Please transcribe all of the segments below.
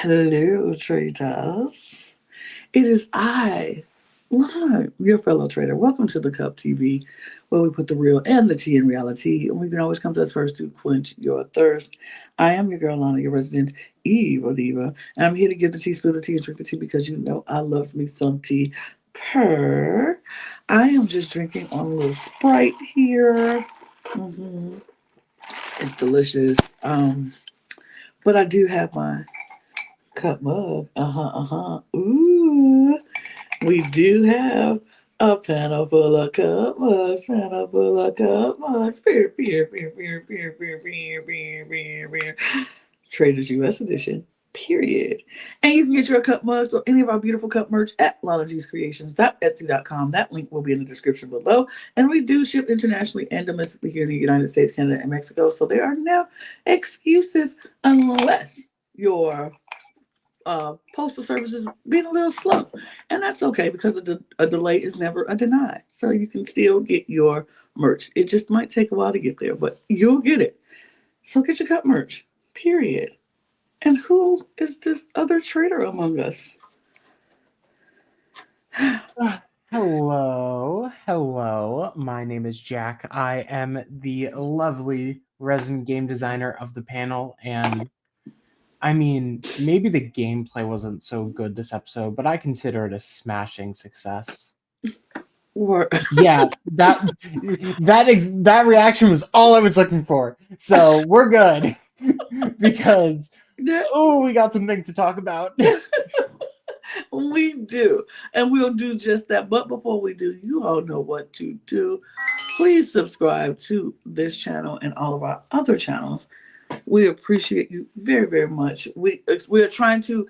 Hello, traders. It is I, Lana, your fellow trader. Welcome to the Cup TV, where we put the real and the tea in reality. And we can always come to us first to quench your thirst. I am your girl, Lana, your resident Eva Diva. And I'm here to give the tea, spill the tea, and drink the tea because you know I love me some tea. Per. I am just drinking on a little Sprite here. hmm It's delicious. But I do have my cup mug. Ooh, we do have a panel full of cup mugs. Panel full of cup mugs. Beer, beer, beer, beer, beer, beer, beer, beer, beer, beer. Traitors US edition. Period. And you can get your cup mugs or any of our beautiful cup merch at LanaGsCreations.etsy.com. That link will be in the description below. And we do ship internationally and domestically here in the United States, Canada, and Mexico. So there are no excuses unless your postal services being a little slow. And that's okay because a delay is never a deny. So you can still get your merch. It just might take a while to get there, but you'll get it. So get your cup merch, period. And who is this other trader among us? Hello. My name is Jack. I am the lovely resident game designer of the panel, and I mean, maybe the gameplay wasn't so good this episode, but I consider it a smashing success. Or Yeah, that reaction was all I was looking for. So we're good because we got some things to talk about. We do. And we'll do just that. But before we do, you all know what to do. Please subscribe to this channel and all of our other channels. We appreciate you very, very much. We are trying to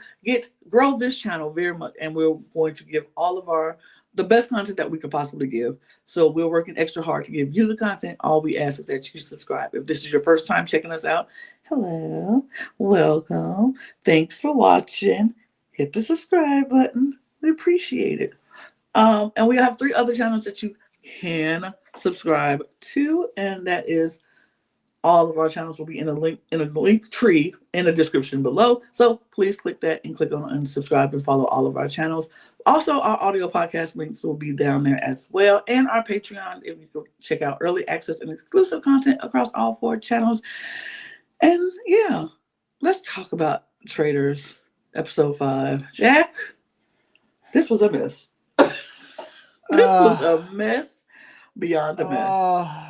grow this channel very much, and we're going to give all of the best content that we could possibly give. So we're working extra hard to give you the content. All we ask is that you subscribe. If this is your first time checking us out, hello, welcome. Thanks for watching. Hit the subscribe button. We appreciate it. And we have 3 other channels that you can subscribe to, and that is all of our channels will be in a link tree in the description below. So please click that and click on and subscribe and follow all of our channels. Also, our audio podcast links will be down there as well. And our Patreon, if you go check out early access and exclusive content across all 4 channels. And yeah, let's talk about Traitors episode 5. Jack, this was a mess. This was a mess beyond a mess.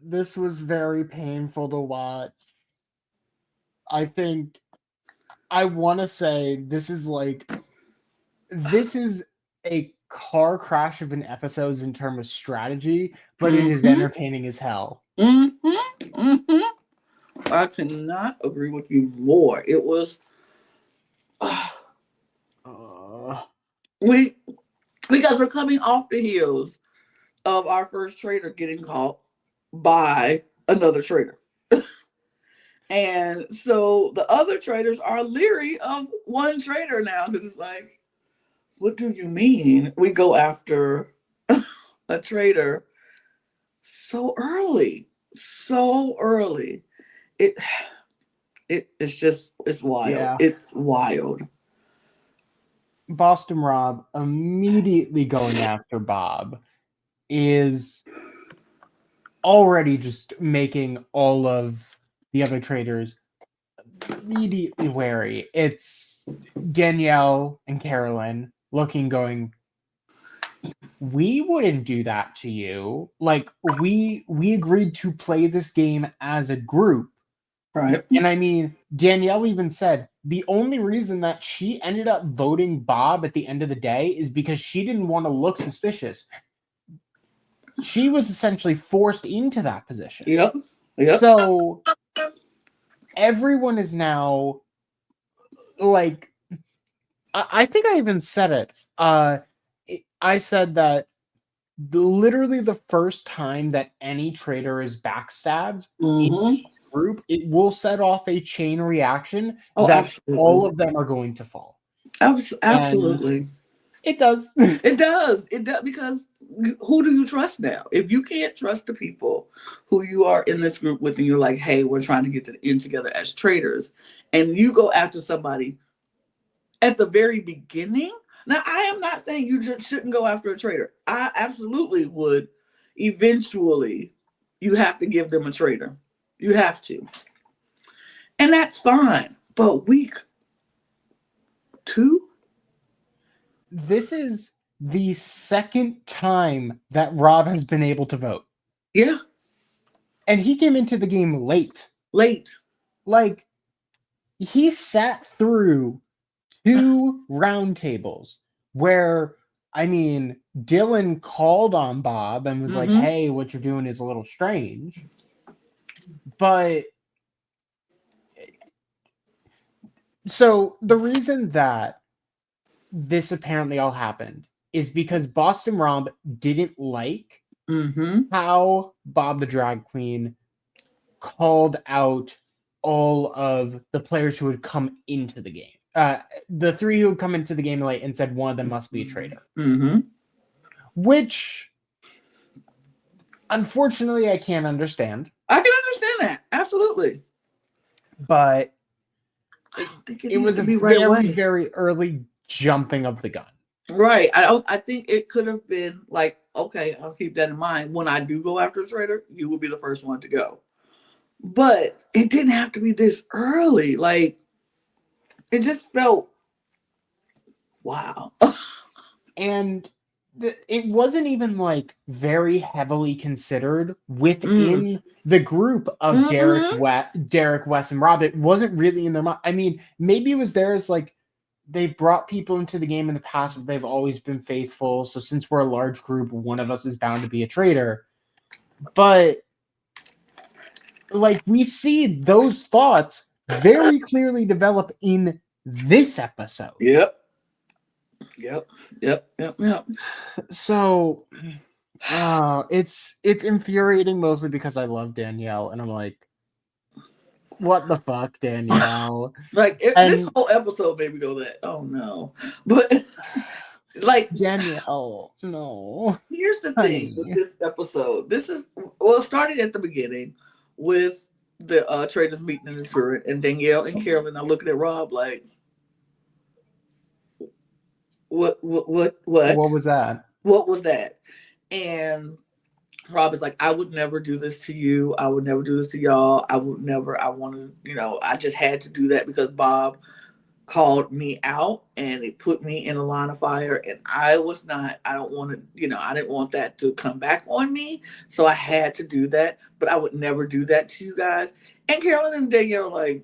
This was very painful to watch. I think I want to say this is a car crash of an episode in terms of strategy, but it is entertaining as hell. I cannot agree with you more. It was because we're coming off the heels of our first trader getting caught by another trader. And so the other traders are leery of one trader now because it's like, what do you mean we go after a trader so early? So early. It's wild. Yeah. It's wild. Boston Rob immediately going after Bob is already just making all of the other traders immediately wary. It's Danielle and Carolyn going, we wouldn't do that to you. Like, we agreed to play this game as a group. Right. And I mean, Danielle even said the only reason that she ended up voting Bob at the end of the day is because she didn't want to look suspicious. She was essentially forced into that position. Yep. So everyone is now like, I think I even said it. I said that literally the first time that any trader is backstabbed in group, it will set off a chain reaction that absolutely. All of them are going to fall. Absolutely. And it does. It does because who do you trust now? If you can't trust the people who you are in this group with and you're like, hey, we're trying to get in together as traders, and you go after somebody at the very beginning. Now, I am not saying you just shouldn't go after a traitor. I absolutely would. Eventually, you have to give them a traitor. You have to. And that's fine. But week 2? This is the second time that Rob has been able to vote. Yeah. And he came into the game late. Like, he sat through 2 roundtables where, I mean, Dylan called on Bob and was like, hey, what you're doing is a little strange. But so the reason that this apparently all happened is because Boston Rob didn't like how Bob the Drag Queen called out all of the players who had come into the game. The 3 who had come into the game late and said one of them must be a traitor. Which, unfortunately, I can't understand. I can understand that. Absolutely. But it was a very, right very early jumping of the gun. Right. I think it could have been like, okay, I'll keep that in mind. When I do go after a traitor, you will be the first one to go. But it didn't have to be this early. Like, it just felt, wow. And it wasn't even like very heavily considered within the group of Derek, Wes, and Rob. It wasn't really in their mind. I mean, maybe it was there as like, they've brought people into the game in the past, but they've always been faithful. So since we're a large group, one of us is bound to be a traitor. But like, we see those thoughts very clearly develop in this episode. Yep. So it's infuriating, mostly because I love Danielle, and I'm like, what the fuck, Danielle? Like, this whole episode made me go that, oh no. But like, Danielle, no. Here's the thing with this episode. This is, well, starting at the beginning with the traders meeting in the turret, and Danielle and Carolyn are looking at Rob like, what was that? What was that? And Rob is like, I would never do this to you. I would never do this to y'all. I wanted, I just had to do that because Bob called me out and it put me in a line of fire, and I didn't want that to come back on me. So I had to do that, but I would never do that to you guys. And Carolyn and Danielle are like,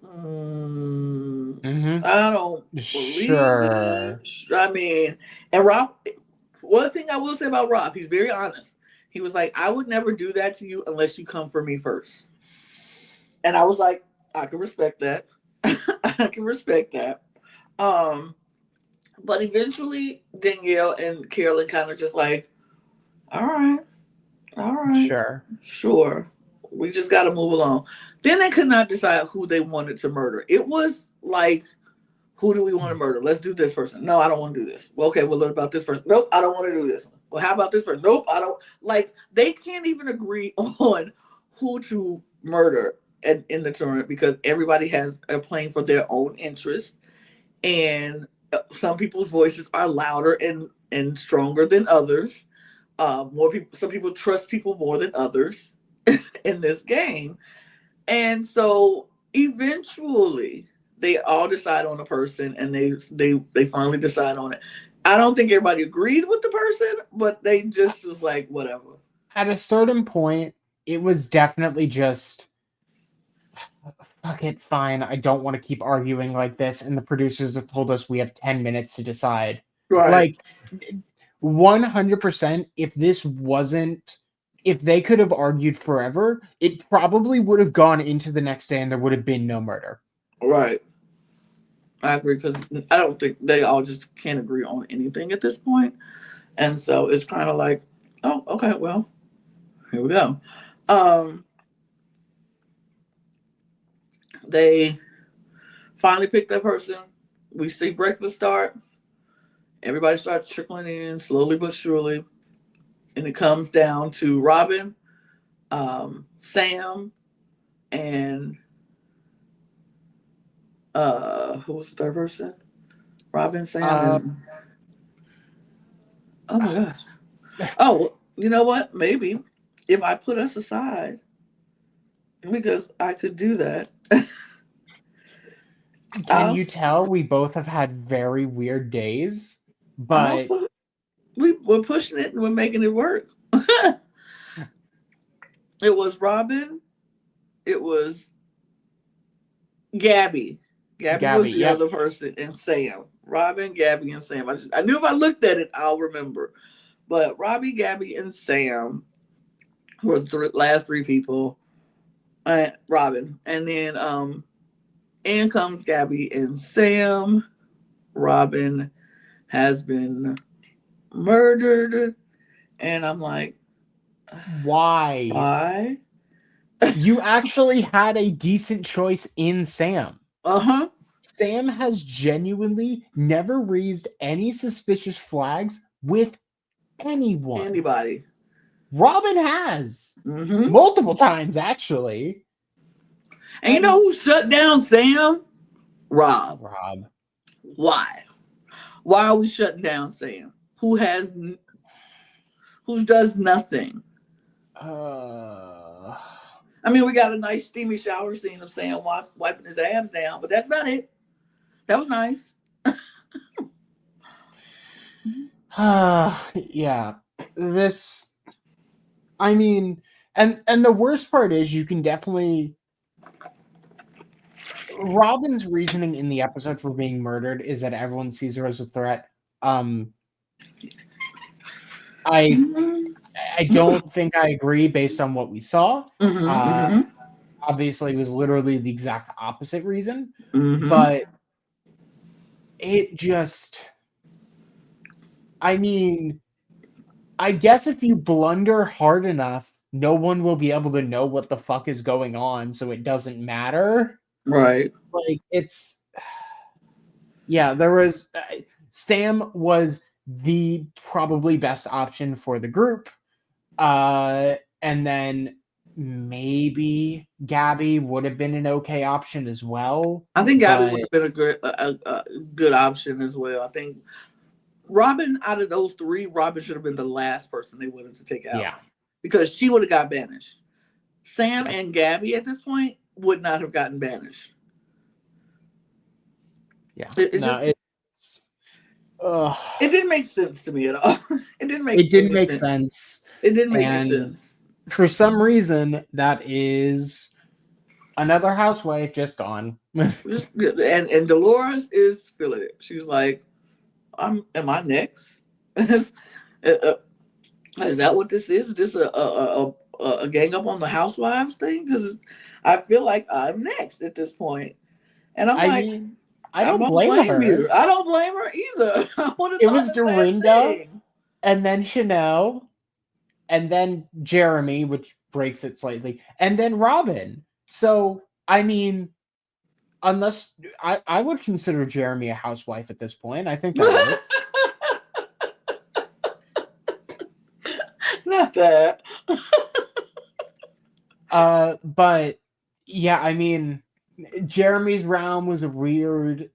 I don't believe it. I mean, and Rob, one thing I will say about Rob, he's very honest. He was like, I would never do that to you unless you come for me first. And I was like, I can respect that. I can respect that. But eventually Danielle and Carolyn kind of just like, all right. Sure. We just got to move along. Then they could not decide who they wanted to murder. It was like, who do we want to murder? Let's do this person. No, I don't want to do this. Well, okay, well, what about this person? Nope, I don't want to do this one. Well, how about this person? Nope, I don't. Like, they can't even agree on who to murder in the tournament because everybody has a playing for their own interest. And some people's voices are louder and stronger than others. Some people trust people more than others in this game. And so eventually they all decide on a person, and they finally decide on it. I don't think everybody agreed with the person, but they just was like, whatever. At a certain point, it was definitely just, fuck it, fine. I don't want to keep arguing like this. And the producers have told us we have 10 minutes to decide. Right. Like, 100%, if they could have argued forever, it probably would have gone into the next day and there would have been no murder. Right. I agree, because I don't think they all just can't agree on anything at this point. And so it's kind of like, oh, okay, well, here we go. They finally pick that person. We see breakfast start. Everybody starts trickling in slowly but surely. And it comes down to Robin, Sam, and who was the third person? Robin, Sam, Uh, and oh my gosh. Oh, you know what? Maybe if I put us aside, because I could do that. can I'll, you tell we both have had very weird days? I'll But put, we're pushing it and we're making it work. It was Robin. It was Gabby. Gabby was Gabby, the yep. other person, and Sam. Robin, Gabby, and Sam. I knew if I looked at it, I'll remember. But Robbie, Gabby, and Sam were the last three people. Robin, and then in comes Gabby and Sam. Robin has been murdered, and I'm like, Why? why? You actually had a decent choice in Sam. Uh-huh. Sam has genuinely never raised any suspicious flags with anyone. Anybody. Robin has. Mm-hmm. Multiple times, actually. And you know who shut down Sam? Rob. Rob. Why? Why are we shutting down Sam? Who does nothing? I mean, we got a nice steamy shower scene of Sam wiping his abs down, but that's about it. That was nice. Yeah. This, I mean, and the worst part is you can definitely, Robin's reasoning in the episode for being murdered is that everyone sees her as a threat. I don't think I agree based on what we saw. Obviously, it was literally the exact opposite reason, but it just, I mean, I guess if you blunder hard enough, no one will be able to know what the fuck is going on, so it doesn't matter. Right. Like, it's, yeah, there was, Sam was the probably best option for the group. And then maybe Gabby would have been an okay option as well. I think Gabby would have been a good option as well. I think Robin, out of those three, Robin should have been the last person they wanted to take out. Yeah. Because she would have got banished. Sam and Gabby at this point would not have gotten banished. Yeah. It didn't make sense to me at all. It didn't make sense. It didn't make any sense. For some reason, that is another housewife just gone. and Dolores is feeling it. She's like, am I next? Is that what this is? Is this a gang up on the housewives thing? Because I feel like I'm next at this point. And I don't blame her. You. I don't blame her either. It was Dorinda, and then Chanel, and then Jeremy, which breaks it slightly, and then Robin. So, I mean, unless I would consider Jeremy a housewife at this point. I think that Not that. But yeah, I mean, Jeremy's realm was a weird,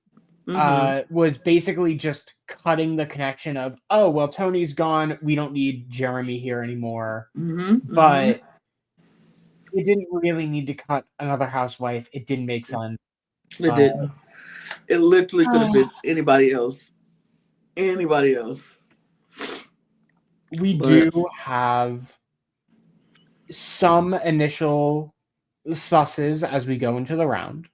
was basically just cutting the connection of, oh, well, Tony's gone. We don't need Jeremy here anymore. But it didn't really need to cut another housewife. It didn't make sense. It didn't. It literally could have been anybody else. Anybody else. We do have some initial susses as we go into the round.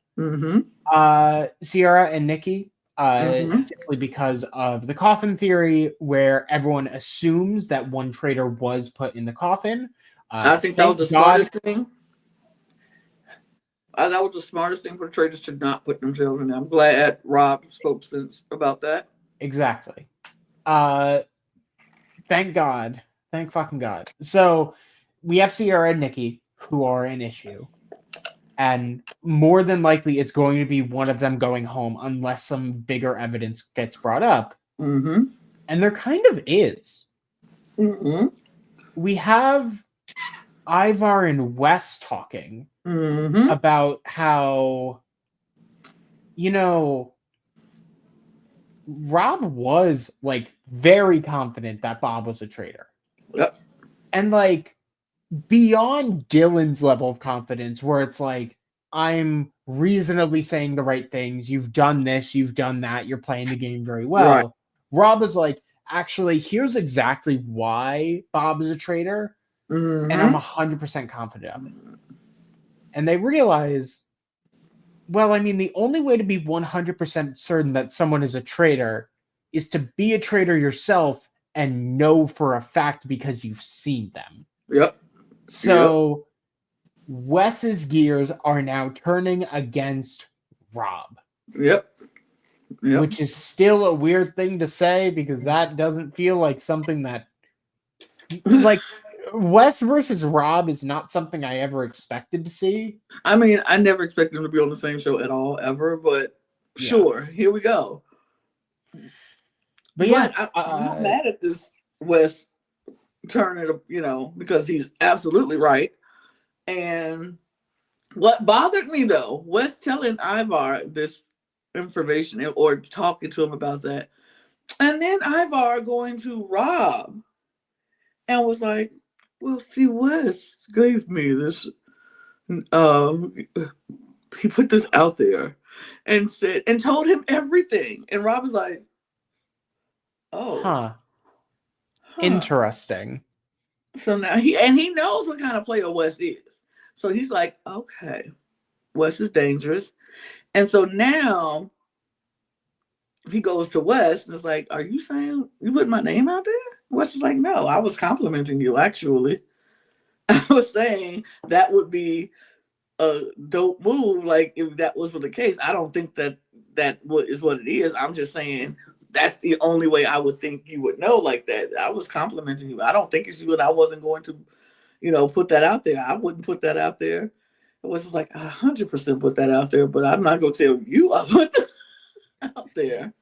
Sierra and Nikki, simply because of the coffin theory, where everyone assumes that one traitor was put in the coffin. I think that was the smartest thing. That was the smartest thing for the traitors to not put themselves in there. I'm glad Rob spoke sense about that. Exactly. Thank God. Thank fucking God. So we have Sierra and Nikki, who are an issue. And more than likely, it's going to be one of them going home unless some bigger evidence gets brought up. And there kind of is. We have Ivar and Wes talking about how, Rob was like very confident that Bob was a traitor. Yep. And like beyond Dylan's level of confidence, where it's like, I'm reasonably saying the right things, you've done this, you've done that, you're playing the game very Right. well. Rob is like, actually, here's exactly why Bob is a traitor, and I'm 100% confident of it. And they realize, well, I mean, the only way to be 100% certain that someone is a traitor is to be a traitor yourself and know for a fact because you've seen them. Yep. So Wes's gears are now turning against Rob. Yep. Which is still a weird thing to say because that doesn't feel like something that, like, Wes versus Rob is not something I ever expected to see. I mean, I never expected them to be on the same show at all, ever, but sure, here we go. But yeah, I'm not mad at this Wes turning, because he's absolutely right. And what bothered me, though, Wes telling Ivar this information or talking to him about that, and then Ivar going to Rob and was like, well, see, Wes gave me this, he put this out there and said, and told him everything. And Rob was like, oh. Interesting. So now he knows what kind of player Wes is. So he's like, okay, Wes is dangerous. And so now he goes to Wes and is like, are you saying you put my name out there? Wes is like, no, I was complimenting you, actually. I was saying that would be a dope move, like if that was the case. I don't think that is what it is. I'm just saying that's the only way I would think you would know like that. I was complimenting you. I don't think it's you, and I wasn't going to, put that out there. I wouldn't put that out there. It was just like 100% put that out there, but I'm not going to tell you I put that out there.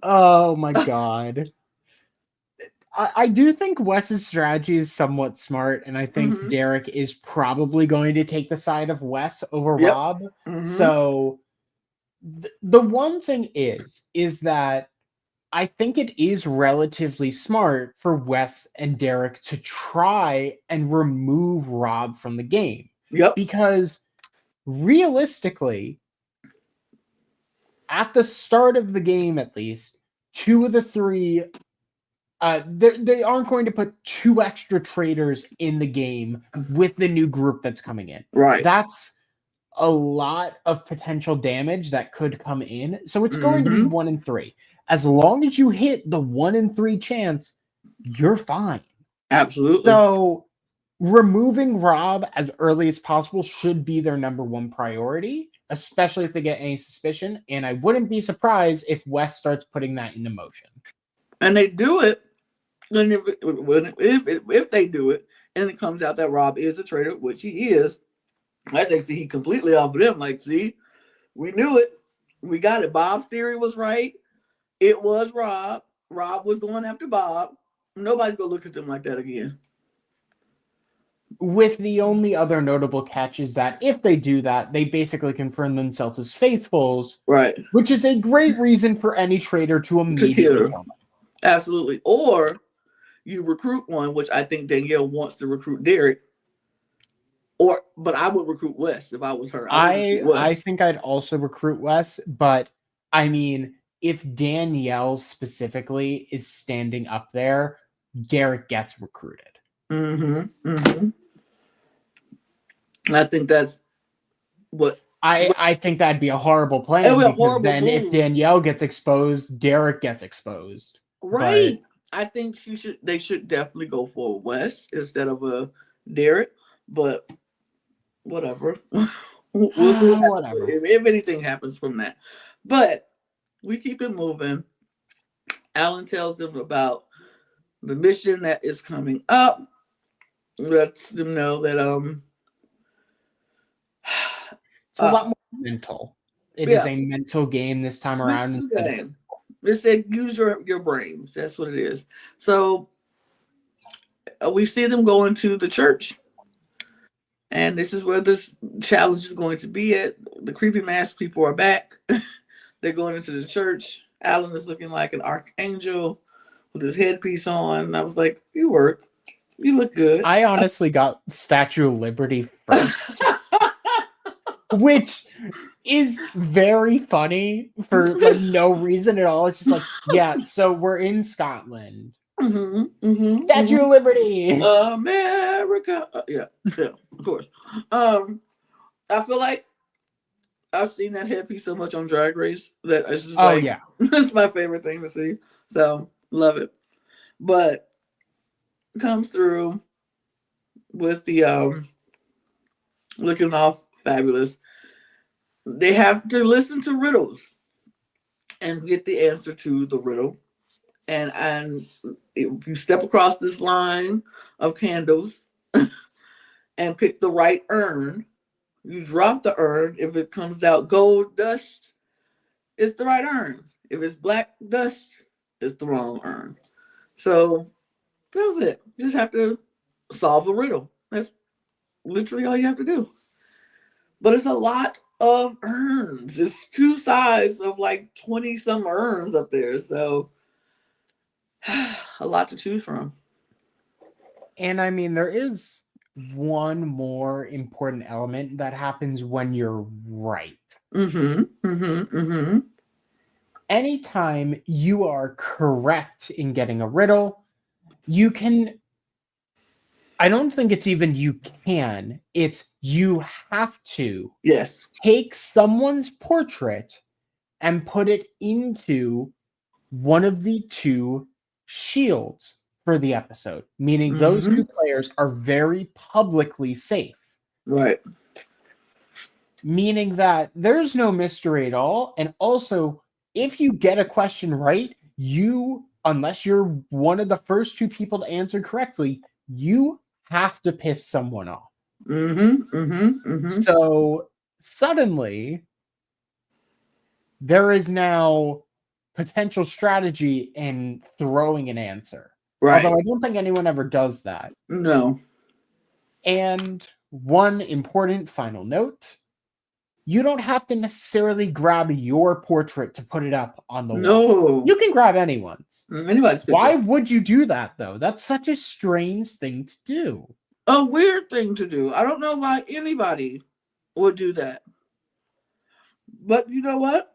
Oh my God. I do think Wes's strategy is somewhat smart, and I think Derek is probably going to take the side of Wes over Rob. So the one thing is that I think it is relatively smart for Wes and Derek to try and remove Rob from the game. Yep. Because realistically, at the start of the game, at least, 2 of the 3, they aren't going to put 2 extra traitors in the game with the new group that's coming in. Right. That's a lot of potential damage that could come in. So it's going to be 1 in 3. As long as you hit the 1 in 3 chance, you're fine. Absolutely. So removing Rob as early as possible should be their number 1 priority, especially if they get any suspicion. And I wouldn't be surprised if Wes starts putting that into motion. And they do it. And if they do it, and it comes out that Rob is a traitor, which he is, I think he completely off of them. Like, see, we knew it. We got it. Bob's theory was right. It was Rob. Rob was going after Bob. Nobody's going to look at them like that again. With the only other notable catch is that if they do that, they basically confirm themselves as faithfuls. Right. Which is a great reason for any traitor to immediately kill them. Absolutely. Or you recruit one, which I think Danielle wants to recruit Derek. But I would recruit Wes if I was her. I think I'd also recruit Wes, but I mean, if Danielle specifically is standing up there, Derek gets recruited. I think that's what I think that'd be a horrible plan because then move. If Danielle gets exposed, Derek gets exposed. Right. But I think they should definitely go for Wes instead of a Derek, but whatever. We'll see whatever. If anything happens from that. But we keep it moving. Alan tells them about the mission that is coming up. Lets them know that it's a lot more mental. It is a mental game this time around. They said use your brains. That's what it is. So we see them going to the church. And this is where this challenge is going to be at. The creepy mask people are back. They're going into the church. Alan is looking like an archangel with his headpiece on. And I was like, you work. You look good. I honestly got Statue of Liberty first, which is very funny for like no reason at all. It's just like, yeah, so we're in Scotland. Statue of Liberty. America. Yeah, of course. I feel like I've seen that headpiece so much on Drag Race that it's just Yeah, it's my favorite thing to see. So love it. But comes through with the looking off fabulous. They have to listen to riddles and get the answer to the riddle. And if you step across this line of candles and pick the right urn, you drop the urn. If it comes out gold dust, it's the right urn. If it's black dust, it's the wrong urn. So that was it. You just have to solve the riddle. That's literally all you have to do. But it's a lot of urns. It's two sides of like 20 some urns up there. So a lot to choose from. and I mean, there is one more important element that happens when you're right. Anytime you are correct in getting a riddle, you can. I don't think it's even you can. It's you have to. Yes. Take someone's portrait and put it into one of the two shields for the episode, meaning those two players are very publicly safe. Right. Meaning that there's no mystery at all. And also, if you get a question right, unless you're one of the first two people to answer correctly, you have to piss someone off. So suddenly, there is now potential strategy in throwing an answer. Right. Although I don't think anyone ever does that. No. And one important final note, you don't have to necessarily grab your portrait to put it up on the wall. No. You can grab anyone's. Anybody's picture. Why would you do that, though? That's such a strange thing to do. A weird thing to do. I don't know why anybody would do that. But you know what?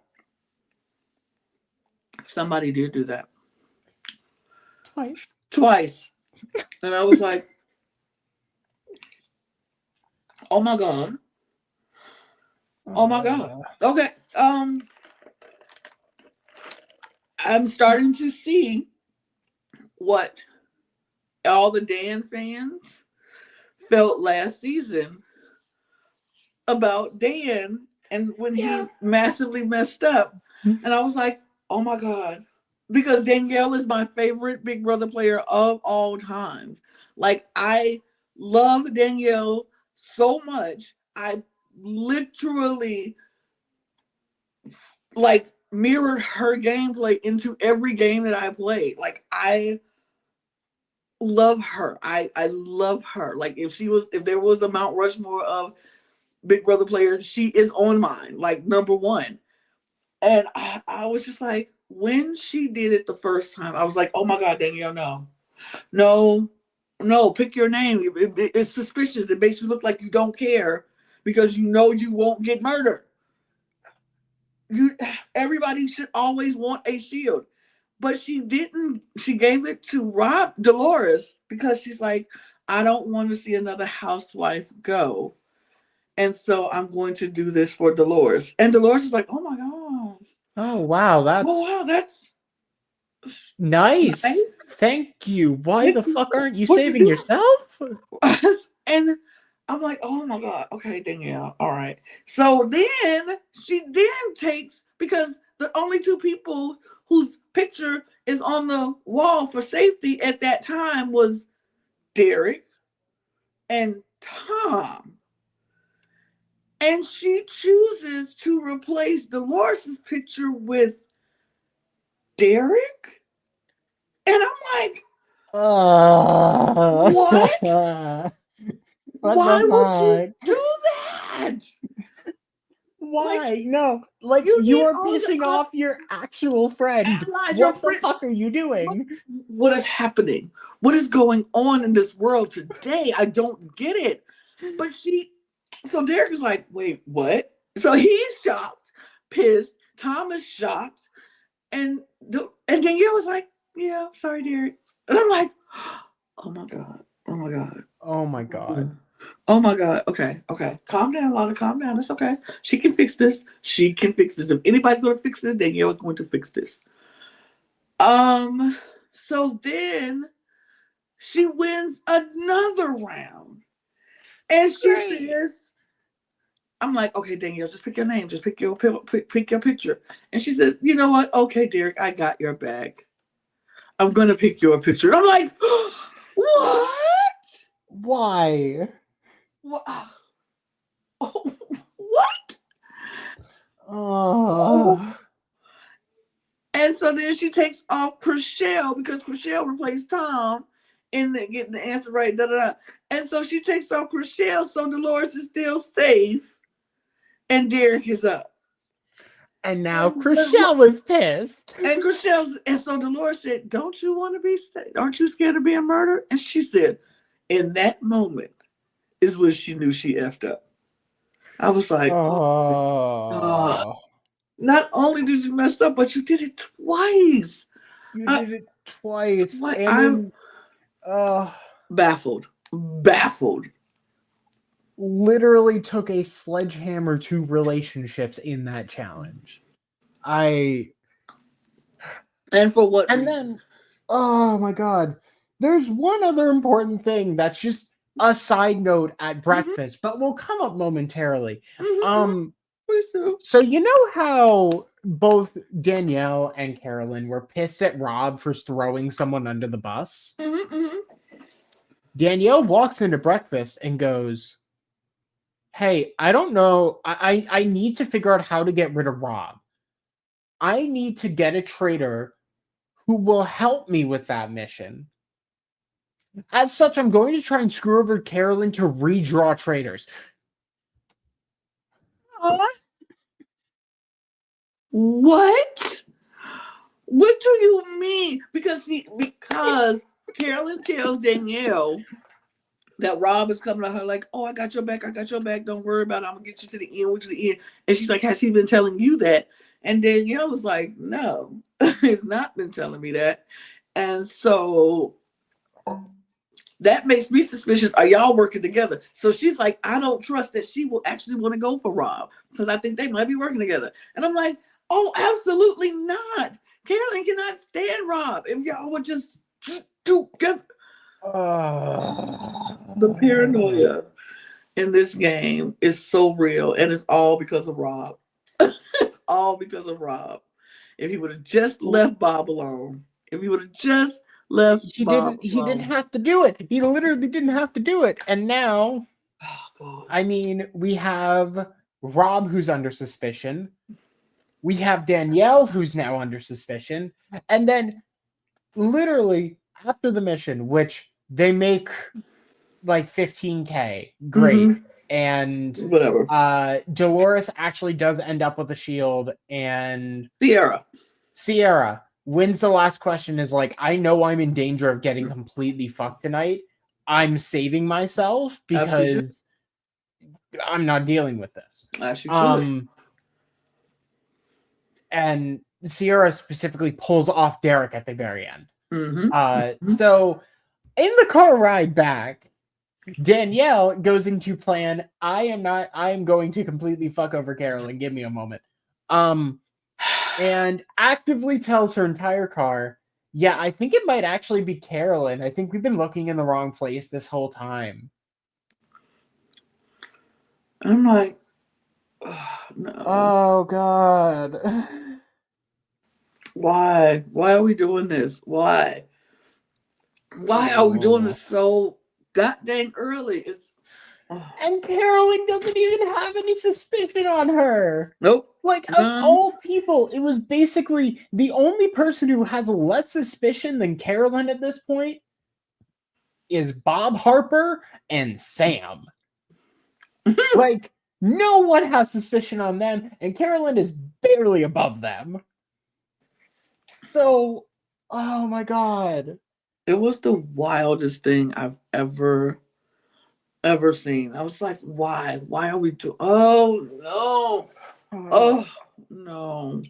Somebody did do that. Twice. And I was like, oh my God. Oh my God. Okay. I'm starting to see what all the Dan fans felt last season about Dan and when he massively messed up. And I was like, oh my God. Because Danielle is my favorite Big Brother player of all times. Like, I love Danielle so much. I literally like mirrored her gameplay into every game that I played. Like, I love her. I love her. Like, if there was a Mount Rushmore of Big Brother players, she is on mine, like number one. And I was just like, when she did it the first time, I was like, oh my God, Danielle, no, pick your name. It's suspicious. It makes you look like you don't care because you know you won't get murdered. Everybody should always want a shield. But she didn't. She gave it to Dolores because she's like, I don't want to see another housewife go. And so I'm going to do this for Dolores. And Dolores is like, oh my gosh. Oh, wow. That's nice. Thank you. Why the fuck aren't you saving yourself? And I'm like, oh my God. Okay, Danielle. All right. So then she takes, because the only two people whose picture is on the wall for safety at that time was Derek and Tom. And she chooses to replace Dolores' picture with Derek. And I'm like, what? Why would you do that? Why? No. Like, you you need are all pissing your off your actual friend. allies, your What the friend. fuck are you doing? What is happening? What is going on in this world today? I don't get it. But so Derek is like, wait, what? So he's shocked, pissed. Tom is shocked. And Danielle was like, yeah, sorry, Derek. And I'm like, oh my God. Oh my God. Oh my God. Oh my God. Okay. Calm down, Lana. Calm down. It's okay. She can fix this. She can fix this. If anybody's going to fix this, Danielle is going to fix this. So then she wins another round. And she says, I'm like, okay, Danielle, just pick your name. Just pick your picture. And she says, you know what? Okay, Derek, I got your back. I'm going to pick your picture. And I'm like, what? Why? What? What? Oh. And so then she takes off Chriselle because Chriselle replaced Tom in getting the answer right. And so she takes off Chriselle, so Dolores is still safe, and Derek is up. And now Chriselle is pissed. And so Dolores said, "Don't you want to be? Aren't you scared of being murdered?" And she said, "In that moment is when she knew she effed up." I was like, "Oh my God. Not only did you mess up, but you did it twice." You did it twice. I'm baffled. Literally took a sledgehammer to relationships in that challenge. And for what reason? Then, oh my God, there's one other important thing that's just a side note at breakfast, but will come up momentarily. So you know how both Danielle and Carolyn were pissed at Rob for throwing someone under the bus? Danielle walks into breakfast and goes, hey, I don't know. I need to figure out how to get rid of Rob. I need to get a traitor who will help me with that mission. As such, I'm going to try and screw over Carolyn to redraw traitors. What? What do you mean? Because Carolyn tells Danielle that Rob is coming to her like, oh, I got your back. Don't worry about it. I'm going to get you to the end. And she's like, has he been telling you that? And Danielle is like, no, he's not been telling me that. And so that makes me suspicious. Are y'all working together? So she's like, I don't trust that she will actually want to go for Rob because I think they might be working together. And I'm like, oh, absolutely not. Carolyn cannot stand Rob. If y'all would just do together. The paranoia in this game is so real, and it's all because of Rob. It's all because of Rob. If he would have just left Bob alone, he didn't have to do it. He literally didn't have to do it. And now, I mean, we have Rob who's under suspicion. We have Danielle who's now under suspicion. And then literally after the mission, which they make like 15K, great. And whatever. Dolores actually does end up with a shield, and Sierra wins the last question, is like, I know I'm in danger of getting completely fucked tonight. I'm saving myself because I'm not dealing with this. And Sierra specifically pulls off Derek at the very end. So in the car ride back, Danielle goes into plan, I am going to completely fuck over Carolyn. Give me a moment. And actively tells her entire car, yeah, I think it might actually be Carolyn. I think we've been looking in the wrong place this whole time. I'm like, no. Oh, God. Why? Why are we doing this? Why are we doing this so goddamn early? And Carolyn doesn't even have any suspicion on her. Nope. Like, of all people, it was basically the only person who has less suspicion than Carolyn at this point is Bob Harper and Sam. Like, No one has suspicion on them, and Carolyn is barely above them. So, oh my god. It was the wildest thing I've ever seen. I was like, why? Why are we doing? Oh no! Oh no!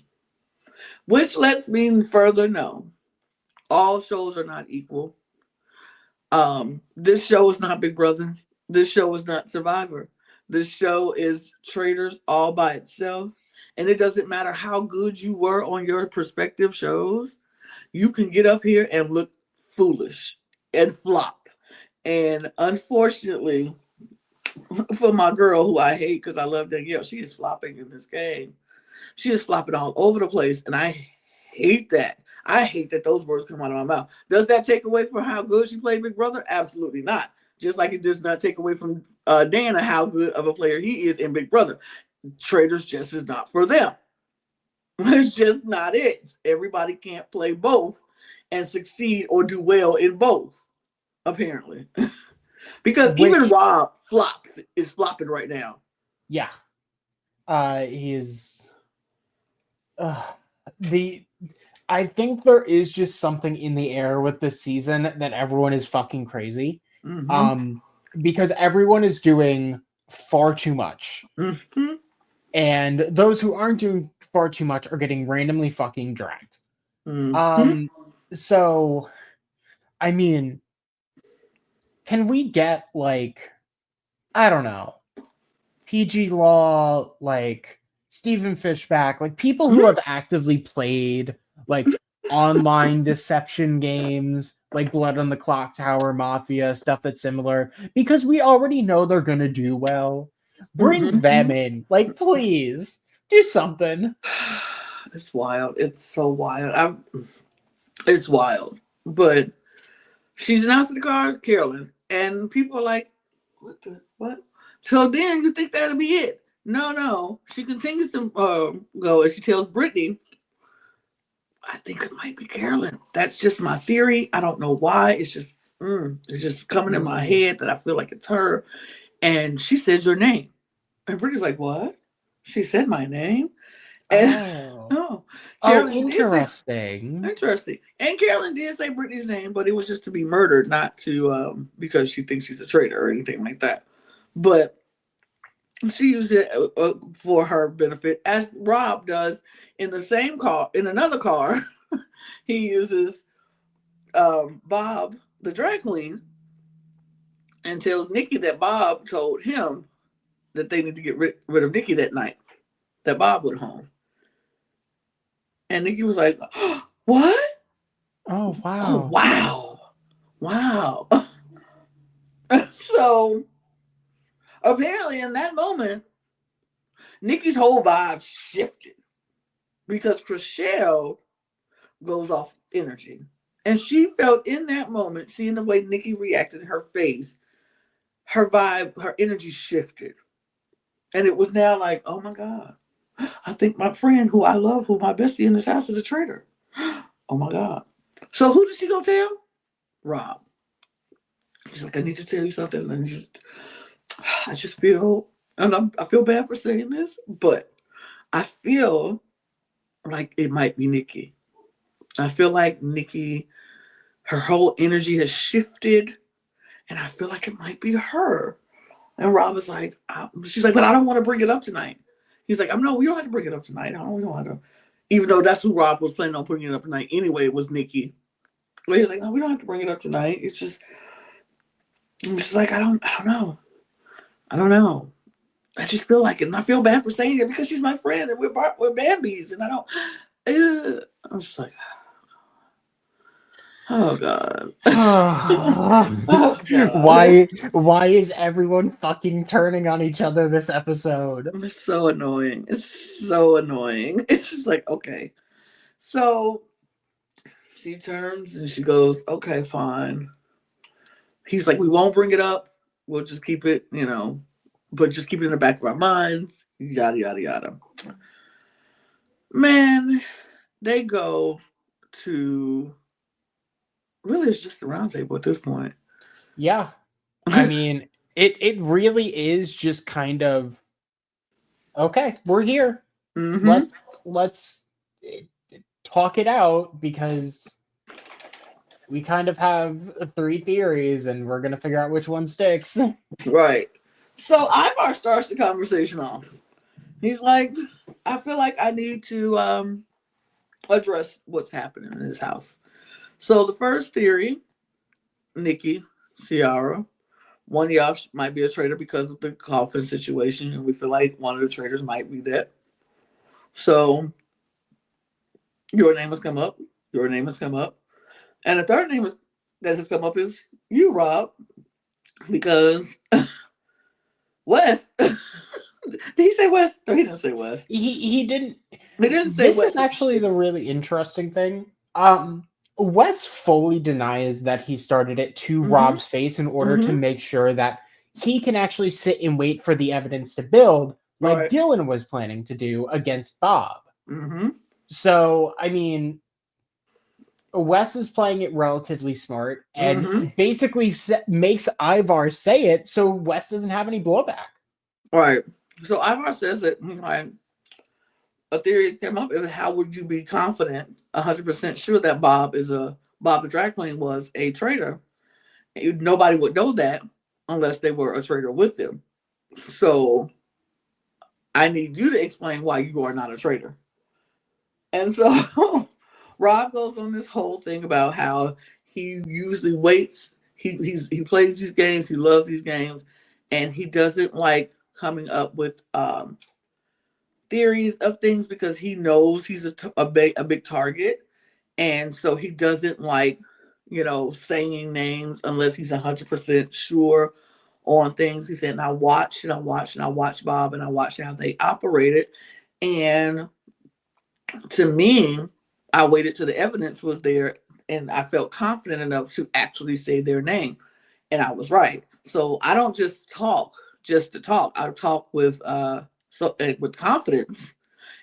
Which lets me further know all shows are not equal. This show is not Big Brother. This show is not Survivor. This show is Traitors all by itself. And it doesn't matter how good you were on your prospective shows, you can get up here and look foolish and flop. And unfortunately, for my girl who I hate because I love Danielle, she is flopping in this game. She is flopping all over the place, and I hate that. I hate that those words come out of my mouth. Does that take away from how good she played Big Brother? Absolutely not. Just like it does not take away from Dana how good of a player he is in Big Brother. Traitors just is not for them. It's just not it. Everybody can't play both and succeed or do well in both, apparently. Because even Rob is flopping right now. Yeah. He is... I think there is just something in the air with this season that everyone is fucking crazy. Mm-hmm. Because everyone is doing far too much. Mm-hmm. And those who aren't doing far too much are getting randomly fucking dragged. Mm-hmm. So, I mean, can we get, like, I don't know, PG Law, like, Stephen Fishback, like, people who have actively played, like, online deception games, like Blood on the Clock Tower, Mafia, stuff that's similar, because we already know they're gonna do well. Bring them in. Like, please, do something. It's wild. It's so wild. It's wild. But she's announcing the card, Carolyn, and people are like, what? So then you think that'll be it? No. She continues to go, and she tells Brittany, I think it might be Carolyn. That's just my theory. I don't know why. It's just coming in my head that I feel like it's her. And she said your name. And Brittany's like, what? She said my name? And interesting. Interesting. And Carolyn did say Brittany's name, but it was just to be murdered, not to because she thinks she's a traitor or anything like that. But she used it for her benefit, as Rob does in the same car. In another car, he uses Bob, the drag queen, and tells Nikki that Bob told him that they need to get rid of Nikki that night, that Bob went home. And Nikki was like, what? Oh, wow. Oh, wow. So apparently in that moment, Nikki's whole vibe shifted because Chriselle goes off energy. And she felt in that moment, seeing the way Nikki reacted in her face, her vibe, her energy shifted. And it was now like, oh my God, I think my friend who I love, who my bestie in this house is a traitor. Oh my God. So who did she go tell? Rob. She's like, I need to tell you something. And I just feel, and I feel bad for saying this, but I feel like it might be Nikki. I feel like Nikki, her whole energy has shifted, and I feel like it might be her. And Rob is like, she's like, but I don't want to bring it up tonight. He's like, no, we don't have to bring it up tonight. We don't have to. Even though that's who Rob was planning on bringing it up tonight anyway, it was Nikki. But he's like, no, we don't have to bring it up tonight. It's just, I'm just like, I don't know. I don't know. I just feel like it. And I feel bad for saying it because she's my friend and we're Bambies. And I don't, I'm just like, oh God. Oh, God. Why is everyone fucking turning on each other this episode? It's so annoying. It's so annoying. It's just like, okay. So she turns and she goes, okay, fine. He's like, we won't bring it up. We'll just keep it, but just keep it in the back of our minds. Yada, yada, yada. Man, they go to, really, it's just a round table at this point. Yeah. I mean, it really is just kind of okay, we're here. Mm-hmm. Let's talk it out because we kind of have three theories and we're gonna figure out which one sticks. Right. So Ivar starts the conversation off. He's like, I feel like I need to address what's happening in his house. So the first theory, Nikki, Ciara, one of y'all might be a traitor because of the coffin situation, and we feel like one of the traitors might be that. So your name has come up. Your name has come up. And the third name that has come up is you, Rob, because Wes. Did he say Wes? No, he didn't say Wes. He didn't. He didn't say This Wes. is actually the really interesting thing. Wes fully denies that he started it to Rob's face in order to make sure that he can actually sit and wait for the evidence to build, like Dylan was planning to do against Bob. Mm-hmm. So, I mean, Wes is playing it relatively smart and basically makes Ivar say it so Wes doesn't have any blowback. Right. So Ivar says it. Like, a theory came up. How would you be confident, 100% sure that Bob the drag queen was a traitor? Nobody would know that unless they were a traitor with them. So I need you to explain why you are not a traitor. And so Rob goes on this whole thing about how he usually waits. He plays these games. He loves these games, and he doesn't like coming up with theories of things because he knows he's a big target, and so he doesn't like saying names unless he's 100% sure on things. He said, and I watched and I watched and I watched Bob and I watched how they operated, and to me, I waited till the evidence was there and I felt confident enough to actually say their name, and I was right. So I don't just talk just to talk. I talk with with confidence,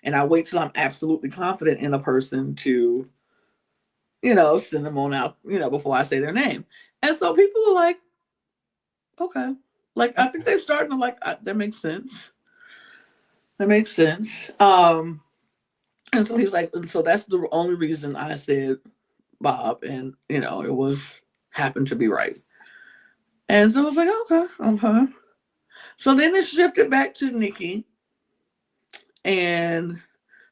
and I wait till I'm absolutely confident in a person to send them on out before I say their name. And so people are like, okay, like I think they're starting to like that makes sense. That makes sense. And so he's like, and so that's the only reason I said Bob, and it was happened to be right. And so I was like, okay, okay. So then it shifted back to Nikki and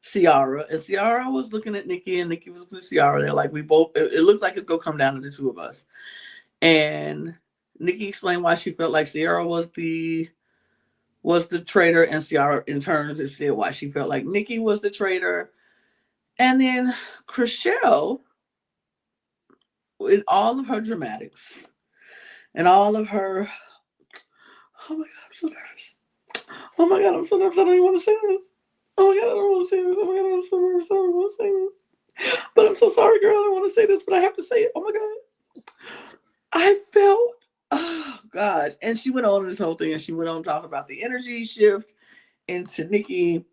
Ciara. And Ciara was looking at Nikki, and Nikki was looking at Ciara. They're like, we both, it looks like it's going to come down to the two of us. And Nikki explained why she felt like Ciara was the traitor, and Ciara in turn said why she felt like Nikki was the traitor. And then Chriselle, in all of her dramatics and all of her, oh my God, I'm so nervous. Oh my God, I'm so nervous. I don't even want to say this. Oh my God, I don't want to say this. Oh my God, I'm so nervous. I don't want to say this. But I'm so sorry, girl. I don't want to say this, but I have to say it. Oh my God. I felt, oh God. And she went on this whole thing, and she went on to talk about the energy shift into Nikki.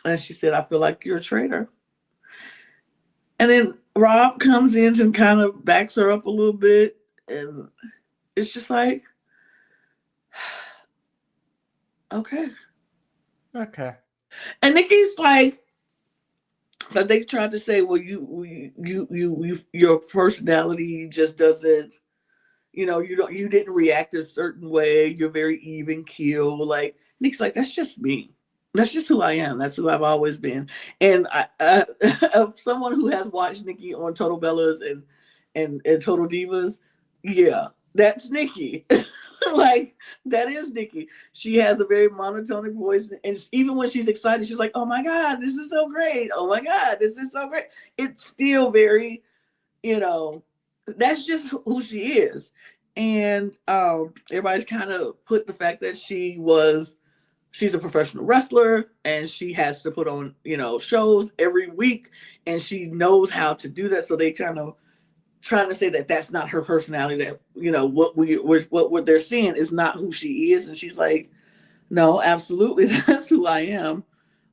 And she said, I feel like you're a traitor. And then Rob comes in and kind of backs her up a little bit. And it's just like, okay. Okay. And Nikki's like, but they tried to say, well, your personality just doesn't, you didn't react a certain way. You're very even keel. Like Nikki's like, that's just me. That's just who I am. That's who I've always been. And of someone who has watched Nikki on Total Bellas and Total Divas, yeah, that's Nikki. Like that is Nikki. She has a very monotonic voice, and even when she's excited, she's like, "Oh my God, this is so great! Oh my God, this is so great!" It's still very, that's just who she is. And everybody's kind of put the fact that she's a professional wrestler and she has to put on shows every week, and she knows how to do that. So they kind of trying to say that that's not her personality, that what they're seeing is not who she is. And she's like, no, absolutely, that's who I am.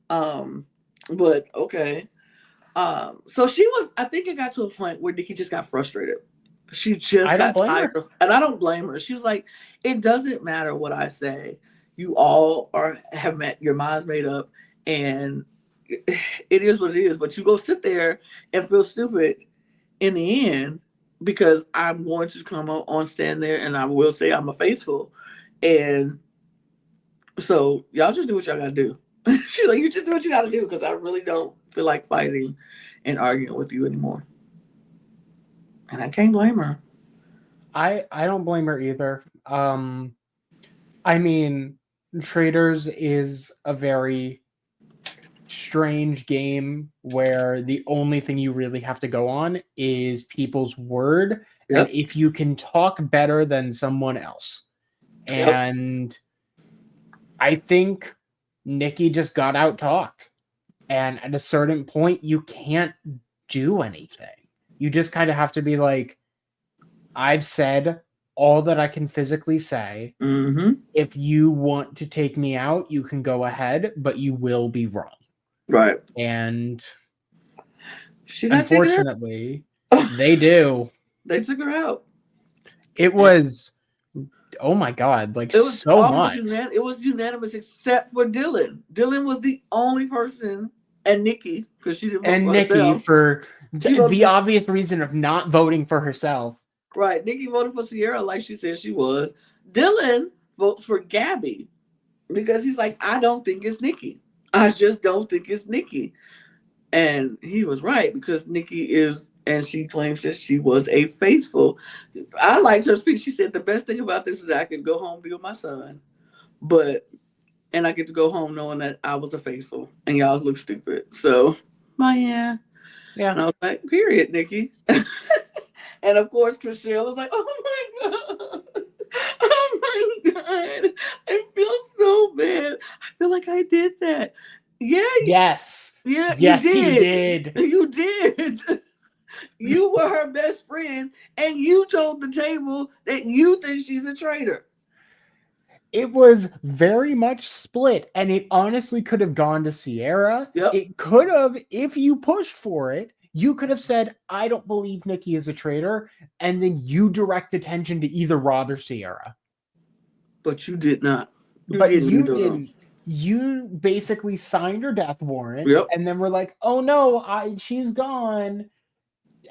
But okay. So I think it got to a point where Nikki just got frustrated. She just got tired of, and I don't blame her. She was like, it doesn't matter what I say. You all have met your minds made up, and it is what it is. But you go sit there and feel stupid in the end because I'm going to come on stand there and I will say I'm a faithful, and so y'all just do what y'all gotta do. She's like, you just do what you gotta do because I really don't feel like fighting and arguing with you anymore, and I can't blame her. I don't blame her either. I mean, Traitors is a very strange game where the only thing you really have to go on is people's word, and Yep. if you can talk better than someone else. Yep. And I think Nikki just got out talked. And at a certain point, you can't do anything. You just kind of have to be like, I've said all that I can physically say. Mm-hmm. If you want to take me out, you can go ahead, but you will be wrong. Right. And She got taken out. unfortunately, they do. They took her out. It was, oh my God, like It was so almost much. unanimous. It was unanimous except for Dylan. Dylan was the only person, and Nikki, because she didn't vote And for Nikki, herself. for She voted the for, obvious reason of not voting for herself. right. Nikki voted for Sierra like she said she was. Dylan votes for Gabby because he's like, I don't think it's Nikki. I just don't think it's Nikki. And he was right because Nikki is, and she claims that she was a faithful. I liked her speech. She said the best thing about this is that I can go home and be with my son, and I get to go home knowing that I was a faithful and y'all look stupid. So, yeah. Yeah. And I was like, period, Nikki. And of course, Chriselle was like, oh my God. Oh my God. I feel so bad. I feel like I did that. Yeah. Yes. Yeah, you Yes, you did. did. You did. You were her best friend, and you told the table that you think she's a traitor. It was very much split, and it honestly could have gone to Sierra. Yep. It could have, if you pushed for it, you could have said, I don't believe Nikki is a traitor, and then you direct attention to either Rob or Sierra. But you did not. But you either of them. didn't. You basically signed her death warrant, Yep. and then we're like, oh no, she's gone.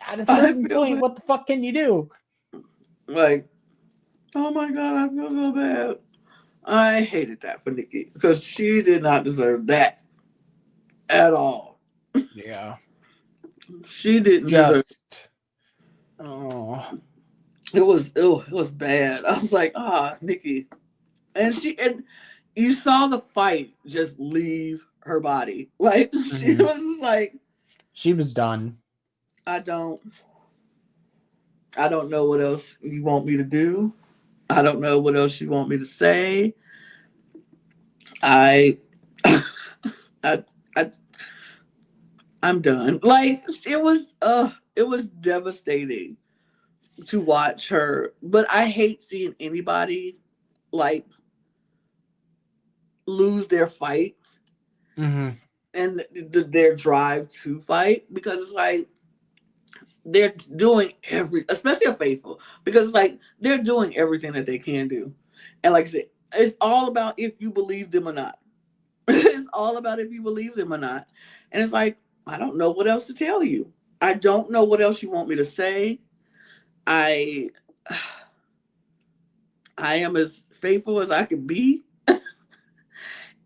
At a I certain feel point, bad. what the fuck can you do? Like, oh my God, I feel so bad. I hated that for Nikki because she did not deserve that at all. Yeah. She didn't deserve. Just, oh. It was bad. I was like, Nikki, and you saw the fight just leave her body. Like she was just like, she was done. I don't know what else you want me to do. I don't know what else you want me to say. I, I, I I'm done. Like it was devastating to watch her. But I hate seeing anybody like lose their fight and their drive to fight because it's like they're doing especially a faithful, because it's like they're doing everything that they can do, and like I said, it's all about if you believe them or not. It's all about if you believe them or not, and it's like I don't know what else to tell you. I don't know what else you want me to say. I am as faithful as I can be,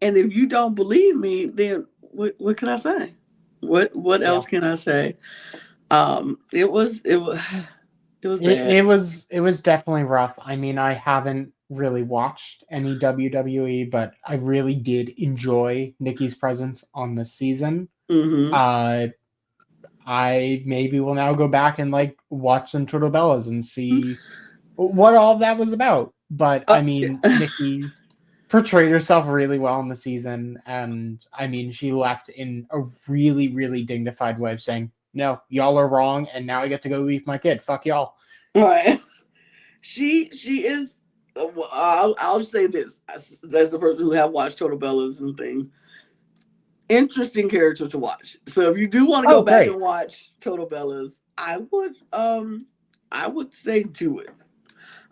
and if you don't believe me, then what can I say? What else can I say? It was bad. It was definitely rough. I mean, I haven't really watched any WWE, but I really did enjoy Nikki's presence on this season. Mm-hmm. I maybe will now go back and like watch some Turtle Bellas and see what all of that was about. But I mean, Nikki portrayed herself really well in the season, and I mean, she left in a really, really dignified way of saying, "No, y'all are wrong, and now I get to go eat my kid. Fuck y'all." Right. She is. I'll say this as the person who have watched Total Bellas and things. Interesting character to watch. So if you do want to go back and watch Total Bellas, I would say do it.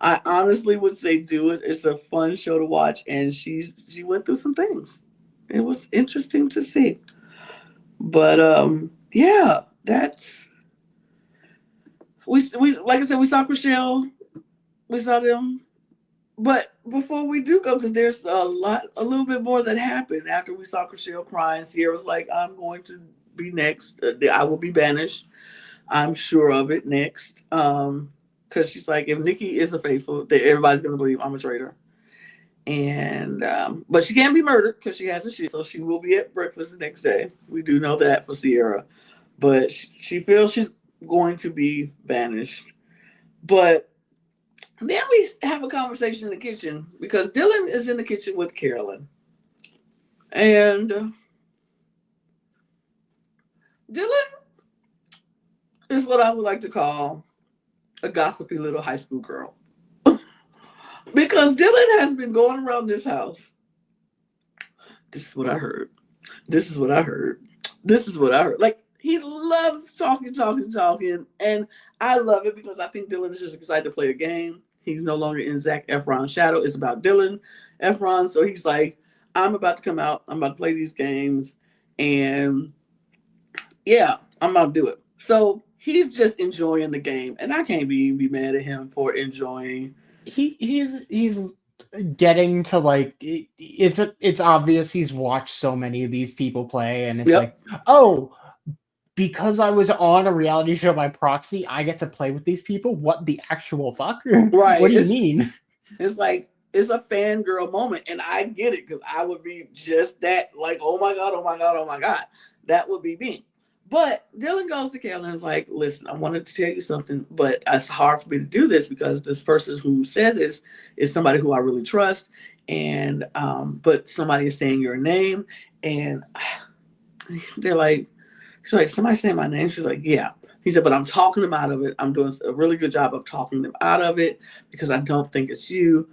I honestly would say do it. It's a fun show to watch, and she went through some things. It was interesting to see. But yeah, that's we like I said, we saw Chriselle, we saw them. But before we do go, because there's a little bit more that happened after we saw Chriselle crying. Sierra was like, "I'm going to be next. I will be banished. I'm sure of it next." Because she's like, if Nikki is a faithful, then everybody's gonna believe I'm a traitor. And but she can't be murdered because she has a shield, so she will be at breakfast the next day. We do know that for Sierra, but she feels she's going to be banished. But then we have a conversation in the kitchen because Dylan is in the kitchen with Carolyn, and Dylan is what I would like to call a gossipy little high school girl. Because Dylan has been going around this house. This is what I heard. This is what I heard. This is what I heard. Like, he loves talking. And I love it because I think Dylan is just excited to play the game. He's no longer in Zac Efron's shadow. It's about Dylan Efron. So he's like, I'm about to come out. I'm about to play these games. And yeah, I'm about to do it. So he's just enjoying the game. And I can't even be mad at him for enjoying. He's getting to like it's obvious he's watched so many of these people play, and it's like, oh, because I was on a reality show by proxy, I get to play with these people. What the actual fuck? Right. What do you mean? It's like, it's a fangirl moment, and I get it because I would be just that, like, oh my god, that would be me. But Dylan goes to Carolyn and is like, listen, I wanted to tell you something, but it's hard for me to do this because this person who says this is somebody who I really trust. And, but somebody is saying your name. And they're like, she's like, somebody saying my name? She's like, yeah. He said, but I'm talking them out of it. I'm doing a really good job of talking them out of it because I don't think it's you.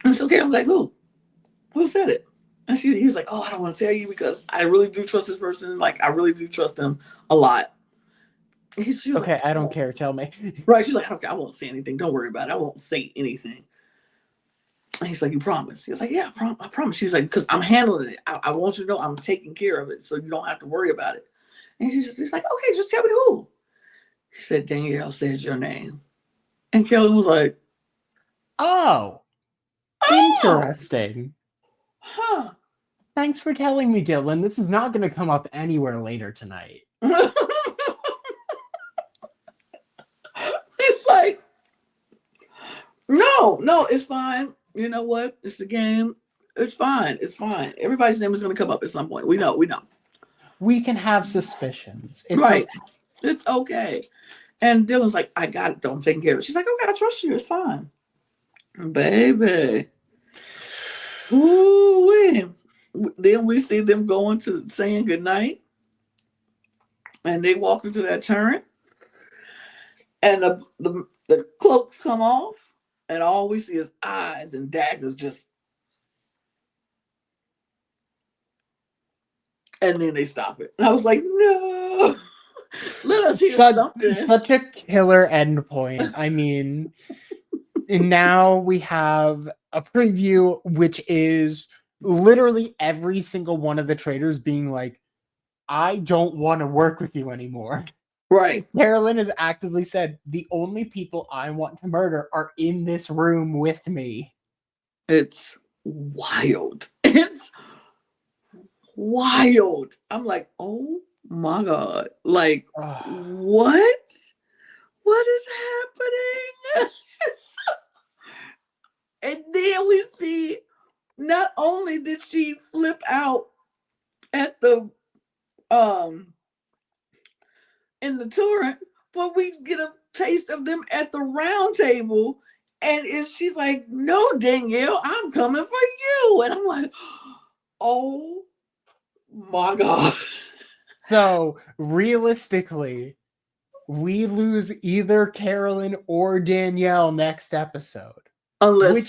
And it's okay. I was like, who? Who said it? And he was like, oh, I don't want to tell you because I really do trust this person. Like, I really do trust them a lot. She was okay, like, I don't care. Tell me. Right. She's like, okay, I won't say anything. Don't worry about it. I won't say anything. And he's like, you promise? He's like, yeah, I promise. She's like, because I'm handling it. I want you to know I'm taking care of it so you don't have to worry about it. And she's like, okay, just tell me who. He said, Danielle said your name. And Kelly was like, oh, interesting. Huh. Thanks for telling me, Dylan. This is not going to come up anywhere later tonight. It's like, no, it's fine. You know what? It's the game. It's fine. Everybody's name is going to come up at some point. We know. We can have suspicions. It's right. Okay. It's okay. And Dylan's like, I got it. Don't take care of it. She's like, okay, I trust you. It's fine. Baby. Ooh-wee. Then we see them going to saying goodnight. And they walk into that turret. And the cloaks come off. And all we see is eyes and daggers just. And then they stop it. And I was like, no. Let us hear something. Such a killer endpoint. I mean, and now we have a preview, which is literally every single one of the traitors being like, I don't want to work with you anymore. Right. Carolyn has actively said, the only people I want to murder are in this room with me. It's wild. It's wild. I'm like, oh my God. Like, what? What is happening? And then we see, not only did she flip out at the in the turret, but we get a taste of them at the round table. And she's like, no, Danielle, I'm coming for you. And I'm like, oh my God. So realistically, we lose either Carolyn or Danielle next episode. Unless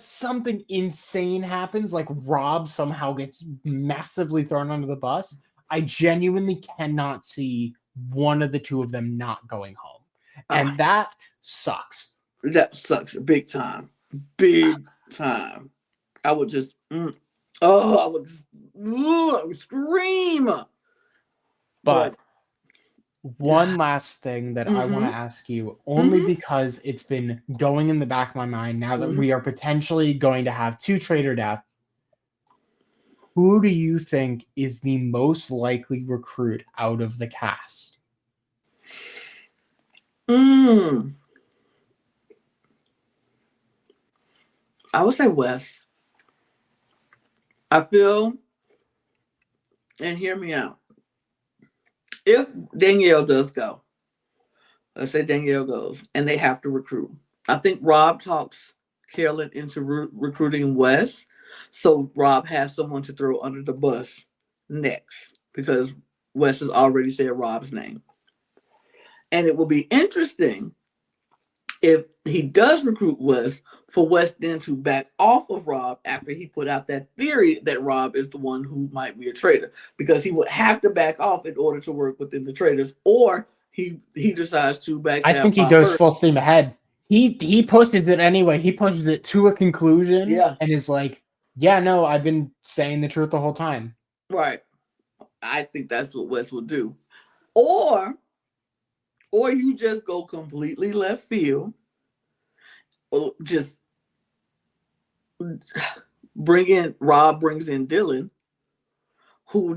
something insane happens, like Rob somehow gets massively thrown under the bus, I genuinely cannot see one of the two of them not going home. And that sucks. That sucks big time. Big time. I would just, I would just, I would scream. But one last thing that I want to ask you, only because it's been going in the back of my mind now that we are potentially going to have 2 traitor deaths. Who do you think is the most likely recruit out of the cast? I would say Wes. I feel, and hear me out, if Danielle does go, let's say Danielle goes, and they have to recruit, I think Rob talks Carolyn into recruiting Wes, so Rob has someone to throw under the bus next, because Wes has already said Rob's name. And it will be interesting if he does recruit Wes, for Wes then to back off of Rob after he put out that theory that Rob is the one who might be a traitor, because he would have to back off in order to work within the traitors, or he decides to backstab. I think he goes full steam ahead. He pushes it anyway. He pushes it to a conclusion, and is like, "Yeah, no, I've been saying the truth the whole time." Right. I think that's what Wes will do, or you just go completely left field, or just Rob brings in Dylan, who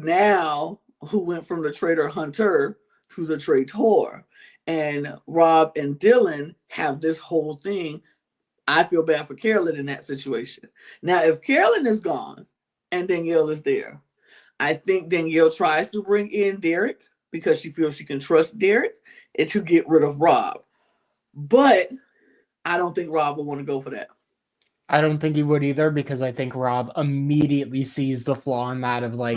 went from the traitor hunter to the traitor, and Rob and Dylan have this whole thing. I feel bad for Carolyn in that situation. Now, if Carolyn is gone and Danielle is there, I think Danielle tries to bring in Derek because she feels she can trust Derek and to get rid of Rob. But I don't think Rob will want to go for that. I don't think he would either, because I think Rob immediately sees the flaw in that of like,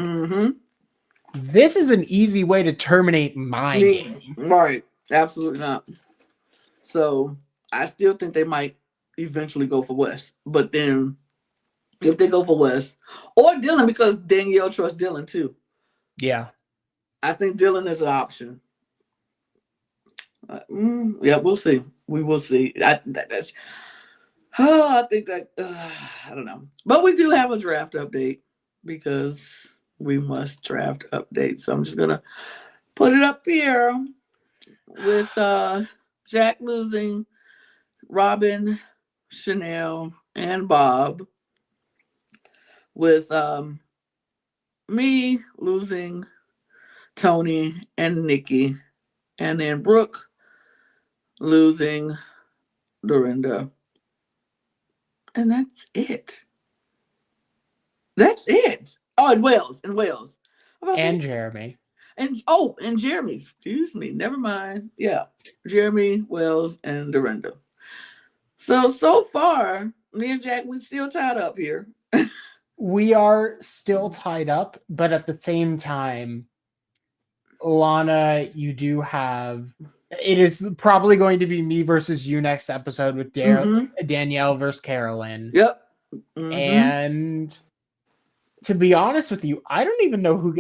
this is an easy way to terminate my game. Right. Absolutely not. So I still think they might eventually go for Wes. But then if they go for Wes or Dylan, because Danielle trusts Dylan too. Yeah. I think Dylan is an option. Yeah, we'll see. We will see. I think that I don't know. But we do have a draft update, because we must draft update. So I'm just gonna put it up here with Jack losing Robin, Chanel, and Bob, with me losing Tony and Nikki, and then Brooke losing Dorinda. And that's it. That's it. Oh, and Wells. And Jeremy. And Jeremy. Excuse me. Never mind. Yeah. Jeremy, Wells, and Dorinda. So far, me and Jack, we still tied up here. We are still tied up, but at the same time, Lana, you do have... It is probably going to be me versus you next episode with Danielle versus Carolyn. Yep. And to be honest with you, I don't even know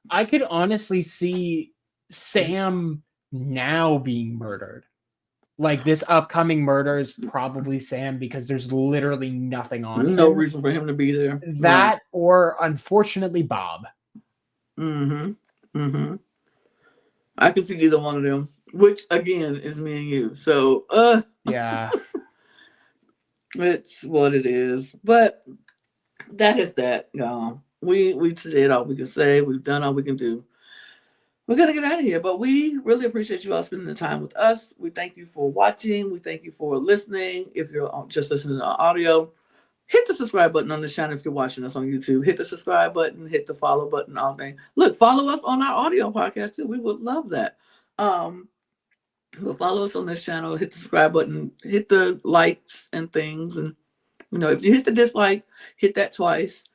I could honestly see Sam now being murdered. Like, this upcoming murder is probably Sam, because there's literally nothing on him. No reason for him to be there. That, or unfortunately, Bob. I can see either one of them, which again is me and you. So, yeah, it's what it is. But that is that, y'all. We said all we can say. We've done all we can do. We're going to get out of here, but we really appreciate you all spending the time with us. We thank you for watching. We thank you for listening. If you're just listening to audio, hit the subscribe button on this channel. If you're watching us on YouTube, hit the subscribe button, hit the follow button, all thing. Look, follow us on our audio podcast too. We would love that. But follow us on this channel, hit the subscribe button, hit the likes and things. And, if you hit the dislike, hit that twice.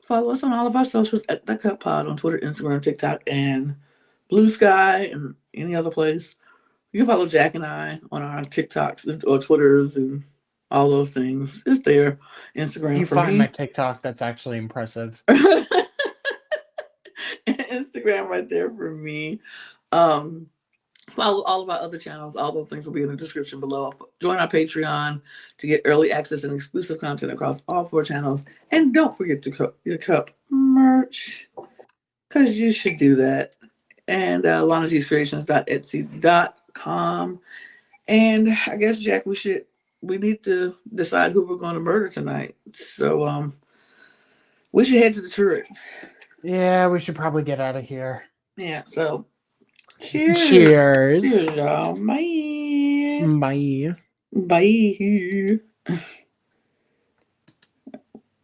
Follow us on all of our socials at The Cut Pod on Twitter, Instagram, TikTok, and Blue Sky, and any other place. You can follow Jack and I on our TikToks or Twitters and all those things. It's there. Instagram you for find me. my TikTok, that's actually impressive. Instagram right there for me. Follow all of our other channels. All those things will be in the description below. Join our Patreon to get early access and exclusive content across all 4 channels. And don't forget to cook your cup merch, because you should do that. And lanagcreations.etsy.com. And I guess, Jack, we need to decide who we're going to murder tonight. So we should head to the turret. Yeah, we should probably get out of here. Yeah, so cheers. Cheers. Cheers, y'all. Bye. Bye. Bye.